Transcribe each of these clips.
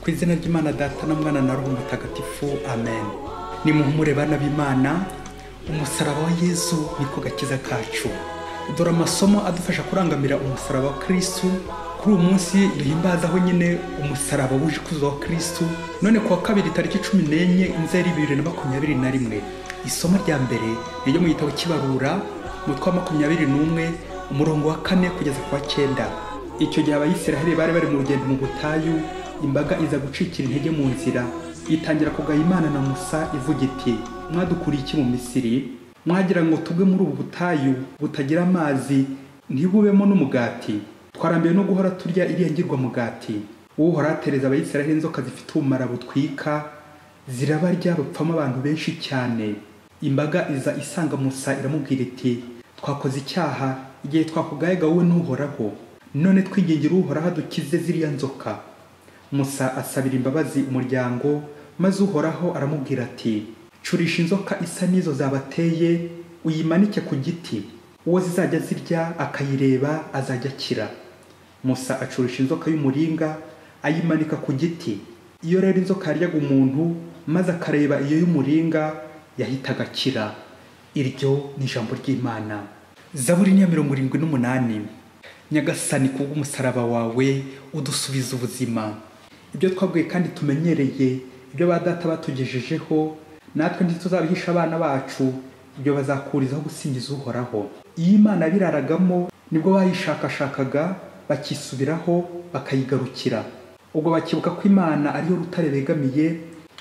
ku izina ry'Imana Data na Mwana na Roho Mutagatifu, amen. Ni muhumure bana b'Imana, umusaraba wa Yezu niko gakiza kacu. Dore amasomo adufasha kurangamira umusaraba wa Kristo. Kuri uyu munsi duhimbazaho nyine umusaraba wuje kuzo wa Kristo. None kuwa kabiri tariki 14 Nzeri 2021, isomo rya mbere ryo mu gitabo cy'Ibarura mutwa 21 umurongo wa 4 kugeza kwa 9. Icyo gihe abayisiraheli bari mu rugendo mu butayu, imbaga iza gucikira intege mu nzira, itangira kugaya Imana na Musa ivuga iti: mwadukuriye iki mu Misiri? Mwagira ngo tugwe muri ubu butayu butagira amazi ntibubemo n'umugati? Twarambiwe no guhora turya iriya ngirwa mugati. Uhora atereza abayisiraheli inzoka zifite ubumara butwika, zirabarya bapfamo abantu benshi cyane. Imbaga iza isanga Musa iramubwira iti: twakoze icyaha igihe twakugayaga wowe n'Uhoraho, none twingingira Uhoraho dukize ziriya nzoka. Musa asabira imbabazi umuryango, maze Uhoraho aramubwira ati: curisha inzoka isa n'izo zabateye, uyimanike ku giti, uwo zizajya zirya akayireba azajya akira. Musa acurisha inzoka y'umuringa, ayimanika ku giti. Iyo rero inzoka yaryaga umuntu maze akareba iyo y'umuringa, yahitaga akira. Iryo ni ijambo ry'Imana. Zaburi 178. Nyagasani kubw'umusaraba wawe udusubiza ubuzima. Ibyo twabwiye kandi tumenyereye, ibyo ba data batugejejeho, natwe ntituzabihisha abana bacu, ibyo bazakurizaho gusingiza Uhoraho. Iyo Imana biraragamo nibwo bayishakashakaga, bakisubiraho bakayigarukira. Ubwo bakibuka ko Imana ariyo rutare begamiye,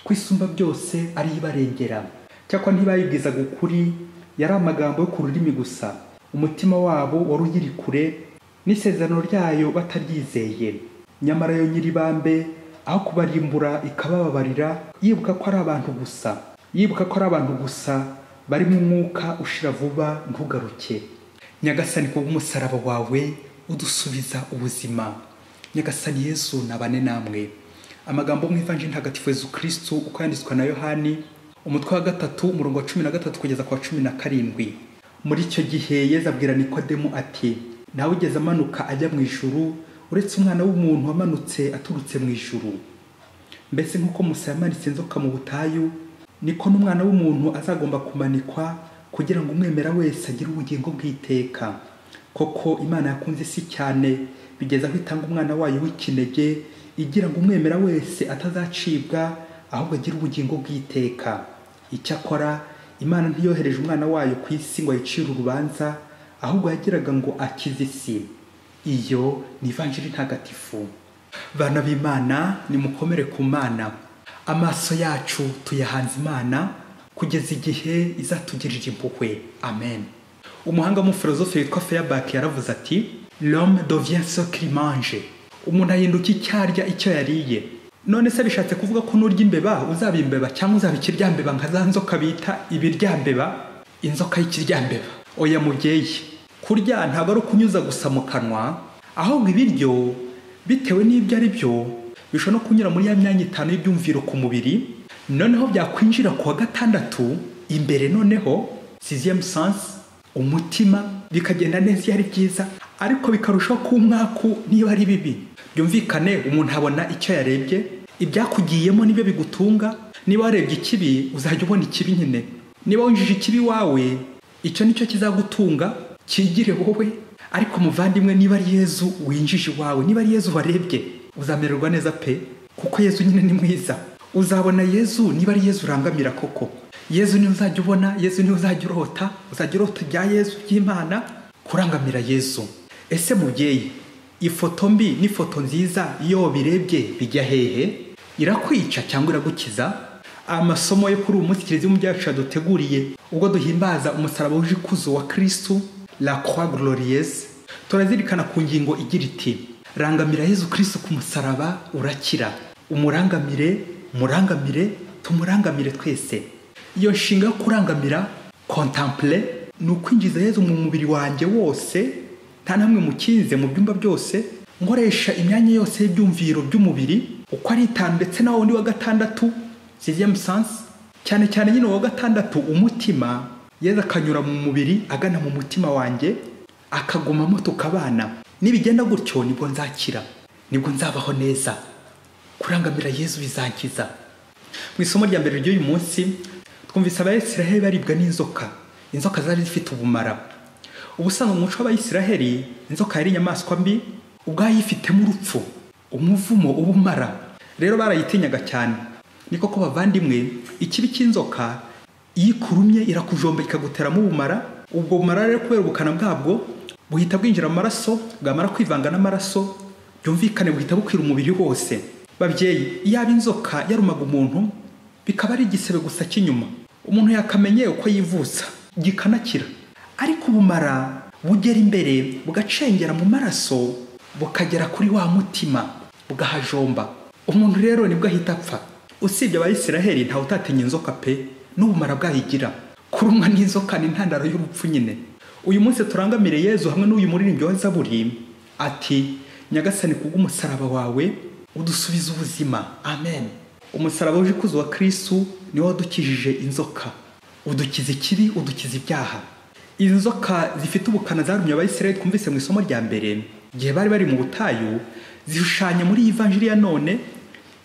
kwisumba byose ari ibarengera. Cyakora ntibayibwizaga ukuri, yari amagambo yo ku rurimi gusa. Umutima wabo wari ugiri kure n'isezerano ryayo bataryizeye. Nyamara yo nyiribambe aho kubarimbura ikabababarira, yibuka ko ari abantu gusa, bari mu mwuka ushira vuba ntugaruke. Nyagasani kubw'umusaraba wawe udusubiza ubuzima. Nyagasani Yezu nabane namwe. Amagambo mu Ivanjili ntagatifu Yezu Kristo uko yanditswe na Yohani, umutwe wa 3 umurongo wa 13 kugeza kwa 17. Muri icyo gihe Yezu abwira Nikodemu ati: nawe ugeze amanuka ajya mu ijuru, uretse umwana w'umuntu wamanutse aturutse mu ijuru. Mbese nk'uko Musa yamanitse inzoka mu butayu, niko n'umwana w'umuntu azagomba kumanikwa, kugira ngo umwemera wese agire ubugingo bw'iteka. Koko Imana yakunze isi cyane, bigeza aho itanga umwana wayo w'ikinege, igira ngo umwemera wese atazacibwa, ahubwo agire ubugingo bw'iteka. Icyakora Imana ntiyohereje umwana wayo ku isi ngo ayicire urubanza, ahubwo yagiraga ngo akize isi. Iyo ni Ivanjili ntagatifu. Bana b'Imana, nimukomere ku Mana. Amaso yacu tuyahanze Imana kugeza igihe izatugirira impuhwe. Amen. Umuhanga mu filozofe witwa Feuerbach yaravuze ati: l'homme devient ce qu'il mange. Umuntu ahinduka icyarya icyo yariye. None se bishatse kuvuga ko nurya imbeba uzaba imbeba cyangwa uzaba ikiryambeba nka za nzoka bita ibiryambeba, inzoka y'ikiryambeba? Oya mubyeyi, kurya ntabwo ari ukunyuza gusa mu kanwa, ahubwo ibiryo bitewe n'ibyo ari byo bishobora no kunyura muri ya myanya 5 y'ibyumviro ku mubiri, noneho byakwinjira ku wa 6 imbere, noneho 6e sens, umutima, bikagenda neza ari byiza, ariko bikarushaho kumwaku niba ari bibi. Byumvikane umuntu abona icyo yarebye, ibyakugiyemo nibyo bigutunga. Niba warebye ikibi uzajya ubona ikibi nyine. Niba winjije ikibi wawe, icyo nicyo kizagutunga, kigire wowe. Ariko muvandimwe, niba ari Yezu winjije wawe, niba ari Yezu warebye, uzamererwa neza pe, kuko Yezu nyine ni mwiza. Uzabona Yezu niba ari Yezu urangamira koko. Yezu ni uzajya ubona, Yezu ni uzajya urota, uzajya urota bya Yezu by'Imana, kurangamira Yezu. Ese mubyeyi, ifoto mbi n'ifoto nziza iyo birebye bijya hehe? Irakwica cyangwa iragukiza? Amasomo yo kuri uyu munsi Kiliziya mu byacu yaduteguriye ubwo duhimbaza umusaraba wuje kuzo wa Kristo, la croix glorieuse, turazirikana ku ngingo igira iti: rangamira Yezu Kristo ku musaraba urakira. Umurangamire, murangamire, tumurangamire twese. Iyo nshinga kurangamira, contempler, ni ukwinjiza Yezu mu mubiri wanjye wose, nta namwe mukinze mu byumba byose, nkoresha imyanya yose y'ibyumviro by'umubiri uko ari 5, ndetse na wundi wa 6 6e sens, cyane cyane nyine wa 6 umutima. Yezu akanyura mu mubiri agana mu mutima wanjye, akagumamo tukabana. Nibigenda gutyo nibwo nzakira, nibwo nzabaho neza. kurangamira Yezu bizankiza. Mu isomo rya mbere ry'uyu munsi twumvise Abayisiraheli baribwa n'inzoka. Inzoka zari zifite ubumara. Ubusanga mu muco w'Abayisiraheli inzoka yari inyamaswa mbi, ubwayo ifitemo urupfu, umuvumo, ubumara. Rero barayitinyaga cyane. Niko ko bavandimwe, ikibi cy'inzoka iyo ikurumye irakujomba ikaguteramo ubumara. Ubwo bumara rero kubera ubukana bwabwo buhita bwinjira mu maraso, bwamara kwivanga n'amaraso, byumvikane buhita bukwira umubiri wose. Babyeyi, iyaba inzoka yarumaga umuntu bikaba ari igisebe gusa cy'inyuma, umuntu yakamenye uko yivuza gikanakira. Ariko ubumara bugera imbere bugacengera mu maraso bukagera kuri wa mutima bugahajomba. Umuntu rero nibwo ahita apfa. Usibye Abayisiraheli ntawe utatinya inzoka pe, n'ubumara bwayigira. Kurumwa n'inzoka ni intandaro y'urupfu nyine. Uyu munsi turangamire Yezu hamwe n'uyu muririmbyi wa Zaburi ati, Nyagasani kubw'umusaraba wawe udusubiza ubuzima. Amen. Umusaraba uje ikuzo wa Kristo niwo wadukijije inzoka, udukiza ikibi, udukiza ibyaha. Inzoka zifite ubukana zarumye Abayisiraheli twumvise mu isomo rya mbere igihe bari bari mu butayu, zishushanya muri iyi evanjiri ya none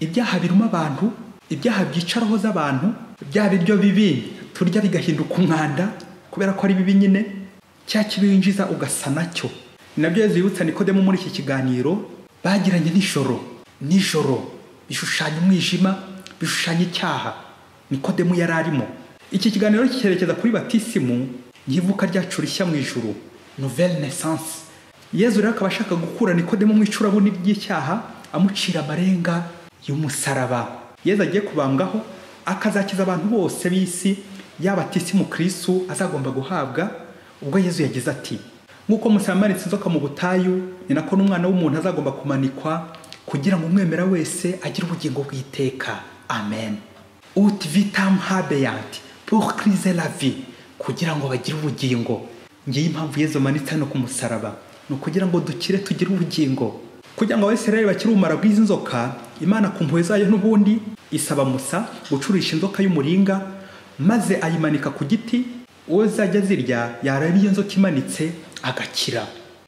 ibyaha biruma abantu, ibyaha byica roho z'abantu, bya biryo bibi turya bigahinduka umwanda kubera ko ari bibi nyine, cya kibi winjiza ugasa nacyo. Nabyo Yezu yibutsa Nikodemo muri iki kiganiro bagiranye nijoro bishushanya umwijima, bishushanya icyaha Nikodemo yari arimo. Iki kiganiro cyerekeza kuri batisimu, nyivuka ryacu rishya mu ijuru, nouvelle naissance. Yezu rero akaba ashaka gukura Nikodemo mu icurabuni ry'icyaha, amucira amarenga y'umusaraba. Yezu agiye kubambwaho akazakiza abantu bose b'isi, y'abatisimu Kristo azagomba guhabwa. Ubwo Yezu yagize ati, nk'uko Musa yamanitse inzoka mu butayu, ni nako n'umwana w'umuntu azagomba kumanikwa, kugira ngo umwemera wese agire ubugingo bw'iteka. Amen. Ut vitam habeant pour criser la vie, kugira ngo bagire ubugingo. Ngiye impamvu Yezu amanitse hano ku musaraba, ni ukugira ngo dukire tugire ubugingo. Kugira ngo Abayisiraheli bakire ubumara bw'izi nzoka, Imana ku mpuhwe zayo n'ubundi isaba Musa gucurisha inzoka y'umuringa, maze ayimanika ku giti. Uwo zajya zirya yareba iyo nzoka imanitse agakira.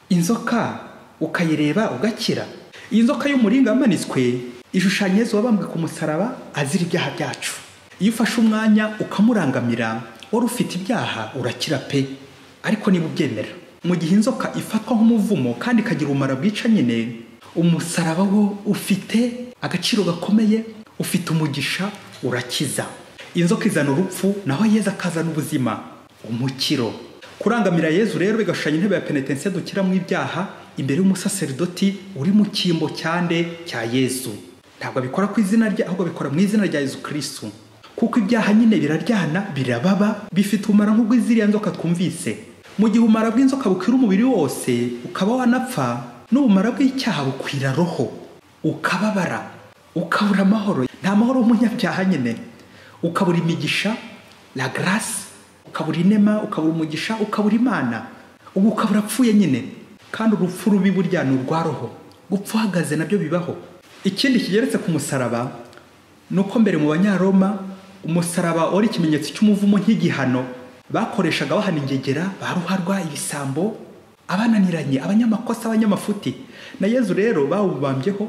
Inzoka ukayireba ugakira. Iyi nzoka y'umuringa yamanitswe ishushanya Yezu wabambwe ku musaraba azira ibyaha byacu. Iyo ufashe umwanya ukamurangamira, wari ufite ibyaha urakira pe. Ariko niba ubyemera, mu gihe inzoka ifatwa nk'umuvumo kandi ikagira ubumara bwica nyine, umusaraba wo ufite agaciro gakomeye, ufite umugisha, urakiza. Inzoka izana urupfu, naho Yezu akazana ubuzima, umukiro. Kurangamira Yezu rero bigashushanya intebe ya penitensiya dukira mu ibyaha imbere y'umusaserdoti uri mu cyimbo cyande cya Yezu. Ntabwo bikora ku izina rye, ahubwo bikora mu izina rya Yezu Kristo. Kuko ibyaha nyine biraryana, birababa, bifite umara nk'ubw'iziriya nzoka twumvise. Mu gihe umara bw'inzoka bukwira umubiri wose ukaba wanapfa, n'ubumara bw'icyaha bukwira roho ukababara, ukabura amahoro. Nta mahoro y'umunyabyaha nyine, ukabura imigisha, la grâce, ukabura inema, ukabura umugisha, ukabura Imana, ubu ukabura apfuye nyine. Kandi urupfu rubi burya ni urwa roho, gupfa uhagaze nabyo bibaho. Ikindi kigeretse ku musaraba nuko mbere mu Banyaroma umusaraba wari ikimenyetso cy'umuvumo nk'igihano bakoreshaga bahana ingegera, baruharwa, ibisambo, abananiranye, abanyamakosa, abanyamafuti. Na Yezu rero bawubambyeho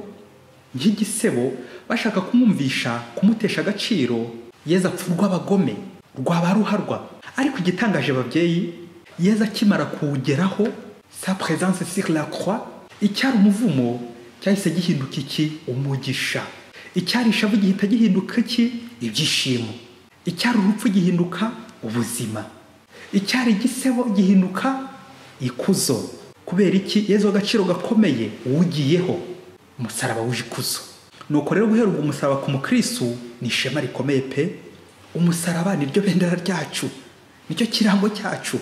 nk'igisebo, bashaka kumwumvisha, kumutesha agaciro. Yezu apfa urw'abagome, rwabaruharwa. Ariko igitangaje babyeyi, Yezu akimara kuwugeraho, sa présence sur la croix, icyari umuvumo cyahise gihinduka iki? Umugisha. Icyari ishavu gihita gihinduka iki? Ibyishimo. Icyari urupfu gihinduka ubuzima. Icyari igisebo gihinduka ikuzo. Kubera iki? Yezu agaciro gakomeye uwugiyeho, umusaraba wuje ikuzo. Nuko rero guhera ubwo umusaraba ku mukristo ni ishema rikomeye pe. Umusaraba niryo bendera ryacu, nicyo kirango cyacu.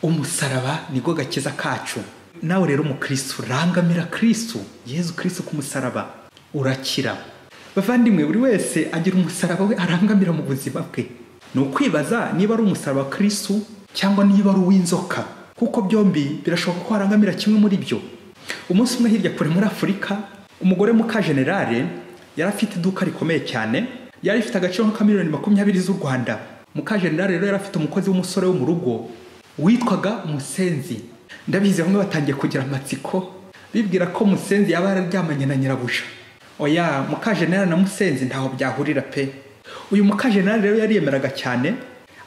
Umusaraba nibwo gakiza kacu. Nawe rero umukristo rangamira Kristo, Yezu Kristo ku musaraba, urakira. Bavandimwe, buri wese agira umusaraba we arangamira mu buzima bwe. Ni ukwibaza niba ari umusaraba wa Kristo cyangwa niba ari uw'inzoka, kuko byombi birashoboka ko arangamira kimwe muri byo. Umunsi umwe hirya kure muri Afurika, umugore muka generale yari afite iduka rikomeye cyane, yari ifite agaciro nka miliyoni 20 z'u Rwanda. Muka generale rero yari afite umukozi w'umusore wo mu rugo witwaga Musenzi. Ndabizi bamwe batangiye kugira amatsiko bibwira ko Musenzi yaba yararyamanye na nyirabuja. oya mukajenera na musenzi ntaho byahurira pe. Uyu mukajenera rero yariyemeraga cyane,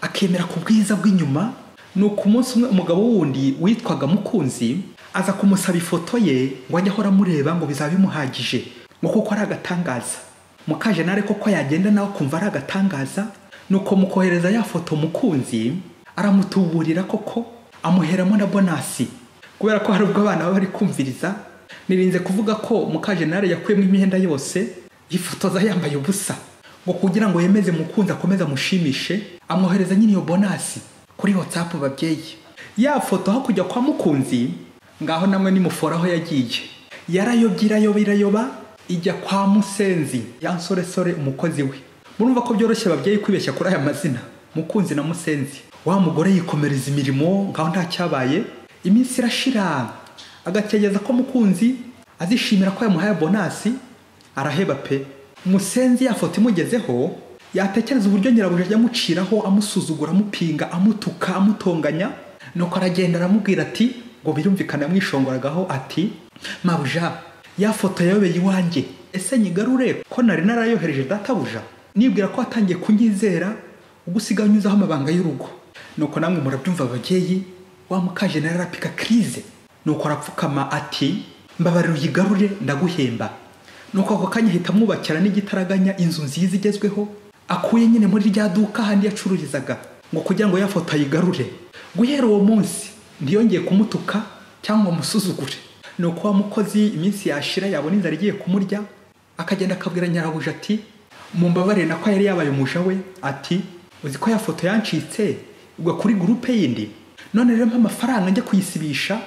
akemera ku bwiza bw'inyuma. Nuko umunsi umwe umugabo wundi witwaga Mukunzi aza kumusaba ifoto ye ngo ajye ahora amureba ngo bizaba bimuhagije, ngo kuko ari agatangaza. Mukajenera koko yagenda nawe kumva ari agatangaza, nuko mukohereza ya foto Mukunzi aramutuburira koko amuheramo na bonasi. Kubera ko hari ubwo abana bari kumviriza, nirinze kuvuga ko mukajenera yakuyemo imyenda yose yifotoza yambaye ubusa, ngo kugira ngo yemeze Mukunzi akomeza mushimishe, amwohereza nyine iyo bonasi kuri WhatsApp. Babyeyi, ya foto aho kujya kwa Mukunzi, ngaho namwe nimuforaho yagiye, yarayobye irayoba ijya kwa Musenzi, ya nsoresore umukozi we. Murumva ko byoroshye babyeyi kwibeshya kuri aya mazina Mukunzi na Musenzi. Wa mugore yikomereza imirimo ngaho nta cyabaye. Iminsi irashira, agategeza ko Mukunzi azishimira ko yamuhaye bonasi, araheba pe. Musenzi ya foto imugezeho, yatekereza uburyo nyirabuja ajya amuciraho, amusuzugura, amupinga, amutuka, amutonganya. Nuko aragenda aramubwira ati, ngo birumvikana yamwishongoragaho ati, mabuja ya foto yayobeye iwanjye, ese nyigarure ko nari narayohereje databuja? Nibwira ko atangiye kunyizera ugusiga nyuzaho amabanga y'urugo. Nuko namwe murabyumva babyeyi, wa mukajenera arapika krize. Nuko arapfukama ati, mbabarira uyigarure ndaguhemba. Nuko ako kanya hita mwubakira n'igitaraganya inzu nziza igezweho, akuye nyine muri rya duka handi yacururizaga, ngo kugira ngo ya foto ayigarure. Guhera uwo munsi ntiyongeye kumutuka cyangwa musuzugure. Nuko wa mukozi iminsi yashira yabona inzara igiye kumurya, akagenda akabwira nyirabuja ati, mumbabarire nako yari yabaye umuja we, ati uzi ko ya foto yancitse ugwa kuri groupe yindi, none rero mpa amafaranga njye kuyisibisha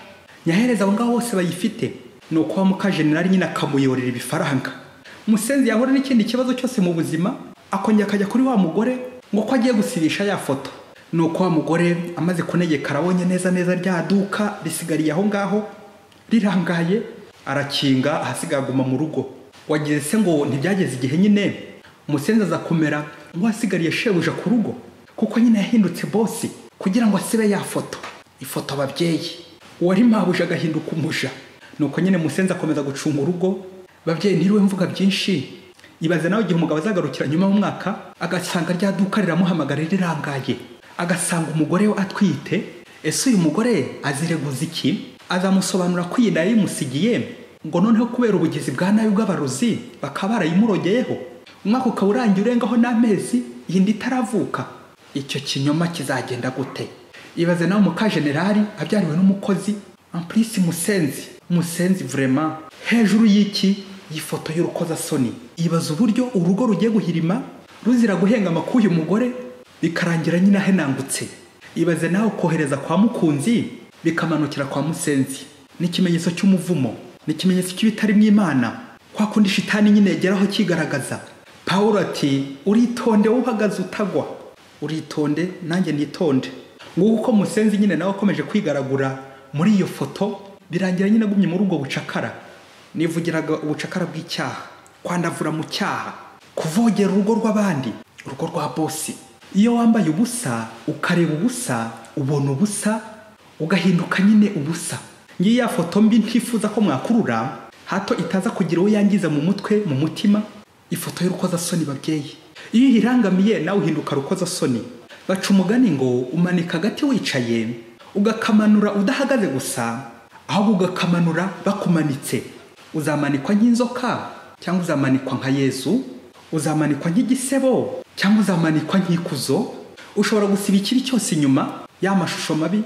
nyahereza abo ngabo bose bayifite. Nuko wa mukajenera nyine akamuyorera ibifaranga. Musenzi yahora n'ikindi kibazo cyose mu buzima, akongera akajya kuri wa mugore ngo ko agiye gusibisha ya foto. Nuko wa mugore amaze kunegeka arabonye neza rya duka risigariye aho ngaho rirangaye, arakinga ahasigaguma mu rugo. Wagize se ngo ntibyageze igihe nyine Musenzi aza kumera ngo asigariye shebuja ku rugo, kuko nyine yahindutse bosi kugira ngo asibe ya foto. Ifoto babyeyi, wari mabuja agahinduka umuja. Nuko nyine Musenzi akomeza gucunga urugo. Babyeyi ntiriwe mvuga byinshi, ibaze nawe igihe umugabo azagarukira nyuma y'umwaka agasanga rya duka riramuhamagara rirangaye, agasanga umugore we atwite. Ese uyu mugore azireguza iki? Azamusobanura ko iyi nari imusigiye, ngo noneho kubera ubugizi bwa nabi bw'abarozi bakaba barayimurogeyeho, umwaka ukaba urangiye urengaho n'amezi yindi itaravuka. Icyo kinyoma kizagenda gute? Ibaze nawe mukajenerali abyariwe n'umukozi amplisi Musenzi vraiment hejuru y'iki yifoto y'urukozasoni. Ibaze uburyo urugo rugiye guhirima ruzira guhengama k'uyu mugore, bikarangira nyine ahenangutse. Ibaze nawe kohereza kwa Mukunzi bikamanukira kwa Musenzi. N'ikimenyetso cy'umuvumo, n'ikimenyetso cy'ibitari mu Imana, kwa kundi shitani nyine yegeraho kigaragaza. Pawulo ati, uritonde uhagaze utagwa, uritonde nanjye nitonde. Nguko Musenzi nyine nawe akomeje kwigaragura muri iyo foto, birangira nyine agumye muri ubwo bucakara. Nivugiraga ubucakara bw'icyaha, kwandavura mu cyaha, kuvogera urugo rw'abandi, urugo rwa bosi. Iyo wambaye ubusa, ukareba ubusa, ubona ubusa, ugahinduka nyine ubusa. Ngiye ya foto mbi ntifuza ko mwakurura, hato itaza kugira uwo yangiza mu mutwe, mu mutima. Ifoto y'urukozasoni babyeyi, iyo ihirangamiye nawe uhinduka rukozasoni. Baca umugani ngo umanika agati wicaye, ugakamanura udahagaze gusa, ahubwo ugakamanura bakumanitse. Uzamanikwa nk'inzoka cyangwa uzamanikwa nka Yezu, uzamanikwa nk'igisebo cyangwa uzamanikwa nk'ikuzo. Ushobora gusiba ikiri cyose inyuma y'amashusho mabi,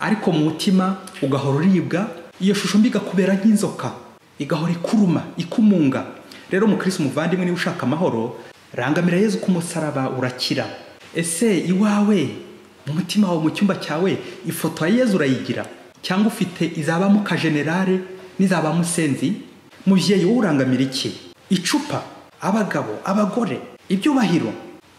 ariko mu mutima ugahora uribwa. Iyo shusho mbi igakubera nk'inzoka, igahora ikuruma, ikumunga. Rero mukristo muvandimwe, niba ushaka amahoro, rangamira Yezu ku musaraba urakira. Ese iwawe mu mutima wawe, mu cyumba cyawe, ifoto ya Yezu urayigira cyangwa ufite izaba mukajenerale n'izaba Musenzi? Muvyeyi wowe urangamira iki? Icupa, abagabo, abagore, ibyubahiro,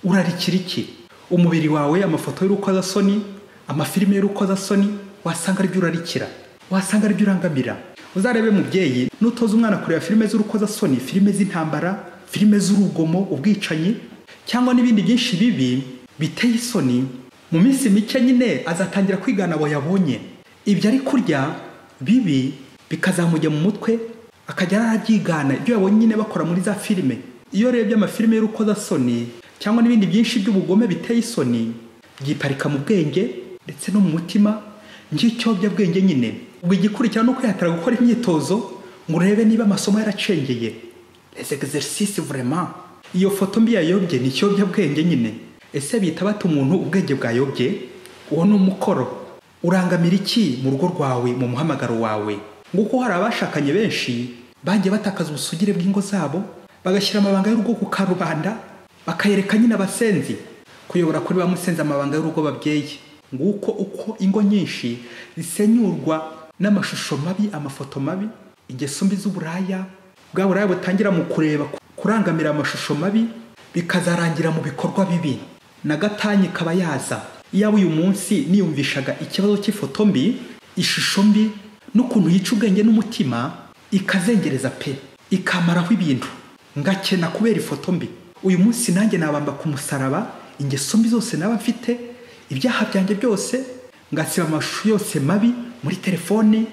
urarikira iki? Umubiri wawe, amafoto y'urukozasoni, amafilime y'urukozasoni, wasanga ari byo urarikira, wasanga ari byo urangamira. Uzarebe mubyeyi, nutoza umwana kureba filime z'urukozasoni, filime z'intambara, filime z'urugomo, ubwicanyi cyangwa n'ibindi byinshi bibi biteye isoni, mu minsi mike nyine azatangira kwigana abo yabonye. Ibyo ari kurya bibi bikazamujya mu mutwe, akajya arabyigana ibyo yabonye nyine bakora muri za filime. Iyo urebye amafilime y'urukozasoni cyangwa n'ibindi byinshi by'ubugome biteye isoni, byiparika mu bwenge ndetse no mu mutima nk'ikiyobyabwenge nyine. Ubwo igikurikira no kwihatira gukora imyitozo ngo urebe niba amasomo yaracengeye. Les exercices vraiment. Iyo foto mbi yayobye ni ikiyobyabwenge nyine. Ese bita bata umuntu ubwenge bwayobye? Uwo ni umukoro. Urangamira iki mu rugo rwawe, mu muhamagaro wawe? Nguko hari abashakanye benshi bagiye batakaza ubusugire bw'ingo zabo, bagashyira amabanga y'urugo ku karubanda, bakayereka nyine abasenzi. Kuyobora kuri ba musenzi amabanga y'urugo babyeye. Nguko uko ingo nyinshi zisenyurwa n'amashusho mabi, amafoto mabi, ingeso mbi z'uburaya. Bwa buraya butangira mu kureba, kurangamira amashusho mabi, bikazarangira mu bikorwa bibi. Na gatanye kaba yaza. Iyaba uyu munsi niyumvishaga ikibazo cy'ifoto mbi, ishusho mbi, n'ukuntu yica ubwenge n'umutima, ikazengereza pe, ikamaraho ibintu, ngakena kubera ifoto mbi. Uyu munsi nanjye nabamba ku musaraba ingeso mbi zose naba mfite, ibyaha byanjye byose, ngasiba amashusho yose mabi muri telefone,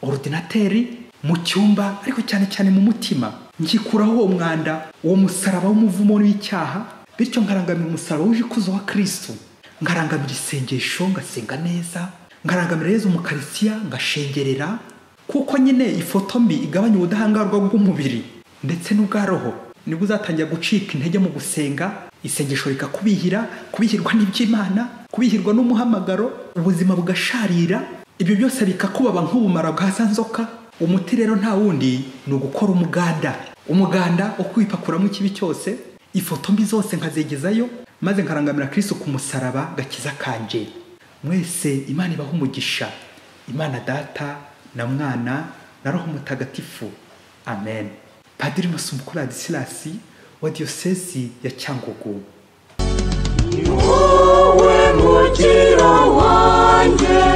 ordinateri, mu cyumba, ariko cyane cyane mu mutima. Nkikuraho uwo mwanda, uwo musaraba w'umuvumo w'icyaha, bityo ngarangamira umusaraba wuje ikuzo wa Kristo. Ngarangamira isengesho, ngasenga neza, ngarangamira Yezu mu Karistiya, ngashengerera, kuko nyine ifoto mbi igabanya ubudahangarwa bw'umubiri ndetse n'ubwa roho. Nibwo uzatangira gucika intege mu gusenga, isengesho rikakubihira, kubihirwa n'iby'Imana, kubihirwa n'umuhamagaro, ubuzima bugasharira, ibyo byose bikakubaba nk'ubumara bwa za nzoka. Umuti rero nta wundi ni ugukora umuganda wo kwipakuramo ikibi cyose, ifoto mbi zose nkazegezayo, maze nkarangamira Kristo ku musaraba, agakiza kanje. Mwese Imana ibaha umugisha. Imana Data na Mwana na Roho Mutagatifu. Amen. Padiri Masumbuko Ladislas wa Diocese ya Cyangugu. Ni wowe mukiro wanjye.